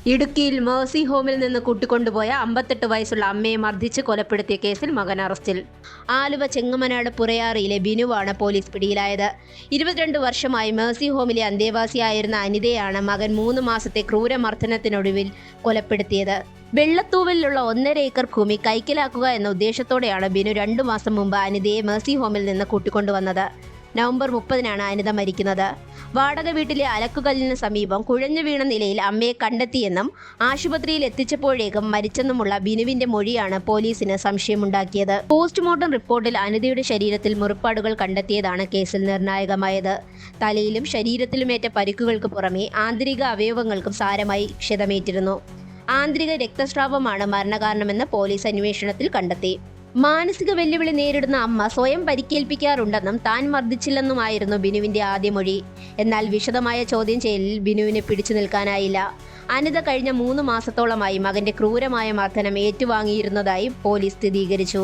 ഇടുക്കിയിൽ മേഴ്സി ഹോമിൽ നിന്ന് കൂട്ടിക്കൊണ്ടുപോയ 58 വയസ്സുള്ള അമ്മയെ മർദ്ദിച്ച് കൊലപ്പെടുത്തിയ കേസിൽ മകൻ അറസ്റ്റിൽ. ആലുവ ചെങ്ങമനാട് പുറയാറിയിലെ ബിനുവാണ് പോലീസ് പിടിയിലായത്. 22 വർഷമായി മേഴ്സി ഹോമിലെ അന്തേവാസിയായിരുന്ന അനിതയാണ് മകൻ 3 മാസത്തെ ക്രൂരമർദ്ദനത്തിനൊടുവിൽ കൊലപ്പെടുത്തിയത്. വെള്ളത്തൂവലിലുള്ള 1.5 ഏക്കർ ഭൂമി കൈക്കലാക്കുക എന്ന ഉദ്ദേശത്തോടെയാണ് ബിനു 2 മാസം മുമ്പ് അനിതയെ മേഴ്സി ഹോമിൽ നിന്ന് കൂട്ടിക്കൊണ്ടുവന്നത്. നവംബർ 30-നാണ് അനിത മരിക്കുന്നത്. വാടക വീട്ടിലെ അലക്കുകല്ലിന് സമീപം കുഴഞ്ഞു വീണ നിലയിൽ അമ്മയെ കണ്ടെത്തിയെന്നും ആശുപത്രിയിൽ എത്തിച്ചപ്പോഴേക്കും മരിച്ചെന്നുമുള്ള ബിനുവിന്റെ മൊഴിയാണ് പോലീസിന് സംശയമുണ്ടാക്കിയത്. പോസ്റ്റ്മോർട്ടം റിപ്പോർട്ടിൽ അനിതയുടെ ശരീരത്തിൽ മുറിപ്പാടുകൾ കണ്ടെത്തിയതാണ് കേസിൽ നിർണായകമായത്. തലയിലും ശരീരത്തിലുമേറ്റ പരിക്കുകൾക്ക് പുറമെ ആന്തരിക അവയവങ്ങൾക്കും സാരമായി ക്ഷതമേറ്റിരുന്നു. ആന്തരിക രക്തസ്രാവമാണ് മരണകാരണമെന്ന് പോലീസ് അന്വേഷണത്തിൽ കണ്ടെത്തി. മാനസിക വെല്ലുവിളി നേരിടുന്ന അമ്മ സ്വയം പരിക്കേൽപ്പിക്കാറുണ്ടെന്നും താൻ മർദ്ദിച്ചില്ലെന്നുമായിരുന്നു ബിനുവിന്റെ ആദ്യ മൊഴി. എന്നാൽ വിശദമായ ചോദ്യം ചെയ്യലിൽ ബിനുവിന് പിടിച്ചു നിൽക്കാനായില്ല. അനിത കഴിഞ്ഞ 3 മാസത്തോളമായി മകന്റെ ക്രൂരമായ മർദ്ദനം ഏറ്റുവാങ്ങിയിരുന്നതായി പോലീസ് സ്ഥിരീകരിച്ചു.